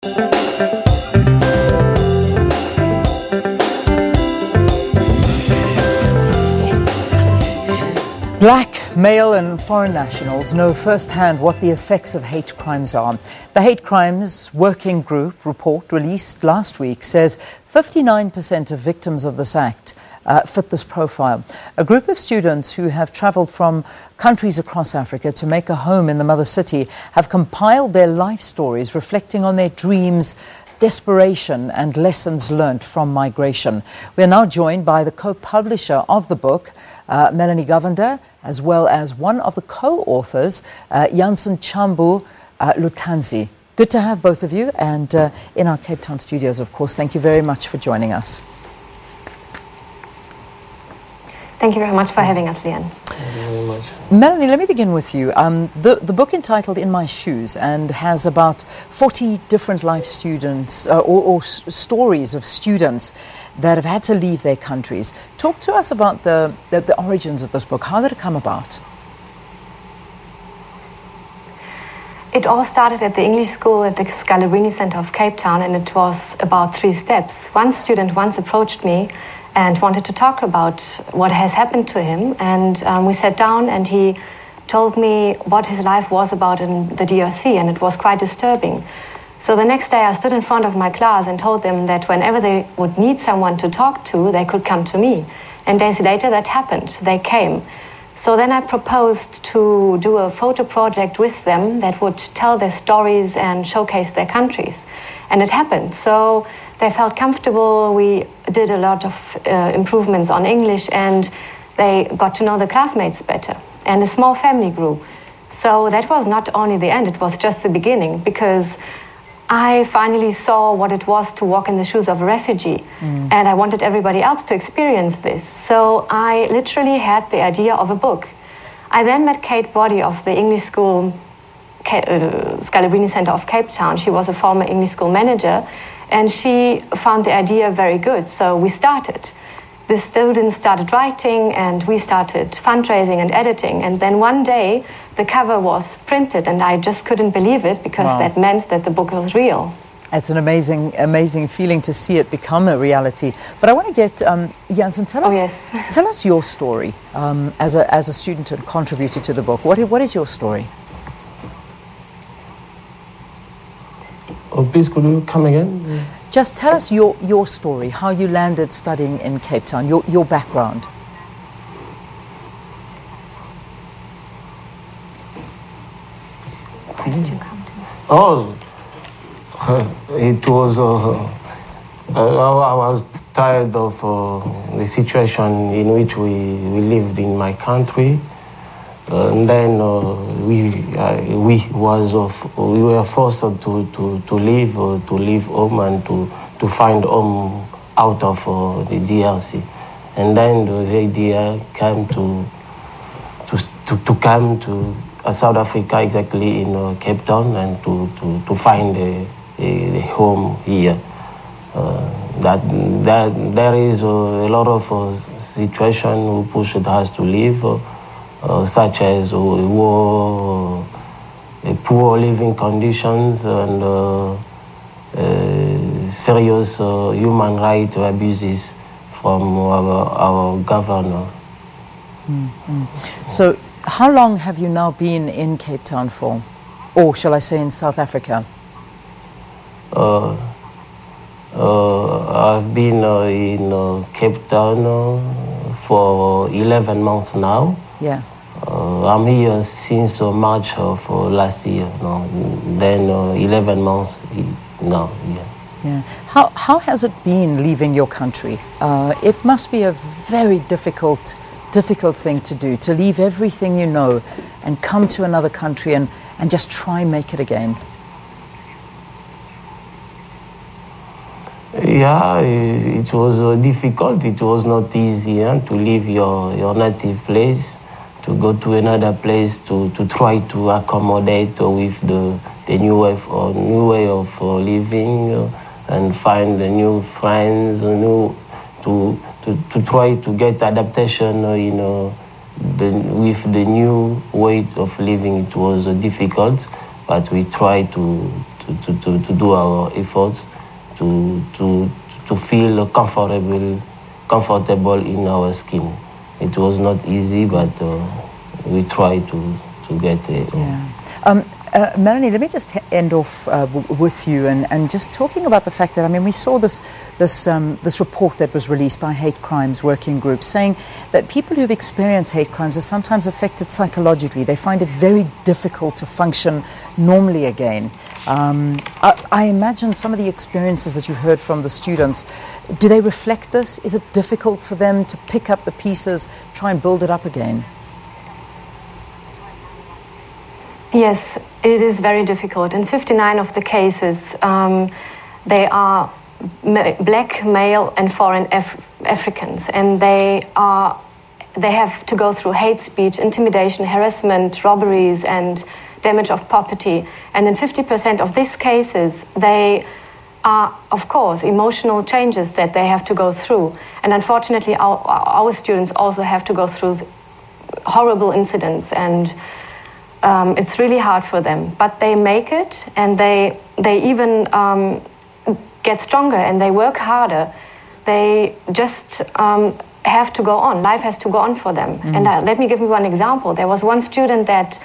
Black, male and foreign nationals know firsthand what the effects of hate crimes are. The Hate Crimes Working Group report released last week says 59% of victims of this act fit this profile. A group of students who have travelled from countries across Africa to make a home in the mother city have compiled their life stories reflecting on their dreams, desperation and lessons learnt from migration. We are now joined by the co-publisher of the book, Melanie Govinda, as well as one of the co-authors, Janssen Tshambu Lutansi. Good to have both of you, and in our Cape Town studios, of course. Thank you very much for joining us. Thank you very much for having us, Leanne. Thank you very much. Melanie, let me begin with you. The book entitled In My Shoes and has about 40 different life students or stories of students that have had to leave their countries. Talk to us about the origins of this book. How did it come about? It all started at the English school at the Scalabrini Center of Cape Town, and it was about 3 steps. One student once approached me and wanted to talk about what has happened to him, and we sat down and he told me what his life was about in the DRC, and it was quite disturbing. So the next day I stood in front of my class and told them that whenever they would need someone to talk to, they could come to me. And days later that happened, they came. So then I proposed to do a photo project with them that would tell their stories and showcase their countries. And it happened. So they felt comfortable. We did a lot of improvements on English, and they got to know the classmates better. And a small family grew. So that was not only the end, it was just the beginning, because I finally saw what it was to walk in the shoes of a refugee. And I wanted everybody else to experience this. So I literally had the idea of a book. I then met Kate Boddy of the English school, Scalabrini Center of Cape Town. She was a former English school manager, and she found the idea very good. So we started. The students started writing, and we started fundraising and editing. And then one day, the cover was printed, and I just couldn't believe it, because that meant that the book was real. It's an amazing, amazing feeling to see it become a reality. But I want to get, Janssen, tell us your story as a student and contributor to the book. What is your story? Oh, please, could you come again? Just tell us your story, how you landed studying in Cape Town, your background. Why did you come to me? Oh, it was, I was tired of the situation in which we lived in my country. And then we were forced to leave home and to find home out of the DRC. And then the idea came to come to South Africa, exactly in Cape Town, and to find a home here. That there is a lot of situation who pushed us to leave. Such as war, poor living conditions, and serious human rights abuses from our governor. So how long have you now been in Cape Town for? Or shall I say in South Africa? I've been in Cape Town for 11 months now. Yeah. I'm here since March of last year. No, then 11 months now. Yeah. Yeah. How has it been leaving your country? It must be a very difficult thing to do, to leave everything you know and come to another country and just try and make it again. Yeah, it was difficult. It was not easy to leave your native place, to go to another place, to try to accommodate with the new way of living, and find new friends, to try to get adaptation, with the new way of living. It was difficult, but we tried to to do our efforts to feel comfortable in our skin. It was not easy, but we tried to get it. Melanie, let me just end off with you and just talking about the fact that, I mean, we saw this report that was released by Hate Crimes Working Group saying that people who've experienced hate crimes are sometimes affected psychologically. They find it very difficult to function normally again. I imagine some of the experiences that you've heard from the students, do they reflect this? Is it difficult for them to pick up the pieces, try and build it up again? Yes, it is very difficult. In 59 of the cases, they are black, male, and foreign Africans, and they have to go through hate speech, intimidation, harassment, robberies, and damage of property. And in 50% of these cases, they are, of course, emotional changes that they have to go through. And unfortunately, our students also have to go through horrible incidents, and it's really hard for them. But they make it, and they even get stronger, and they work harder. They just have to go on. Life has to go on for them. And let me give you one example. There was one student that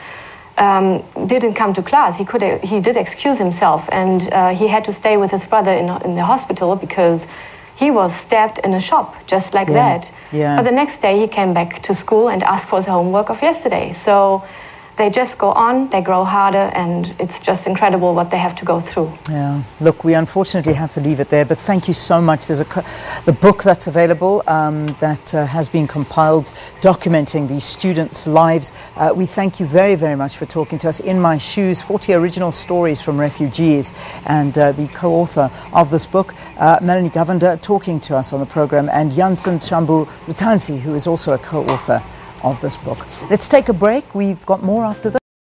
didn't come to class. He did excuse himself, and he had to stay with his brother in the hospital because he was stabbed in a shop, just like that. But the next day he came back to school and asked for his homework of yesterday. So they just go on, they grow harder, and it's just incredible what they have to go through. Yeah, look, we unfortunately have to leave it there, but thank you so much. There's the book that's available that has been compiled documenting these students' lives. We thank you very, very much for talking to us. In My Shoes, 40 original stories from refugees, and the co-author of this book, Melanie Govinda, talking to us on the program, and Janssen Tshambu Lutansi, who is also a co-author of this book. Let's take a break. We've got more after this.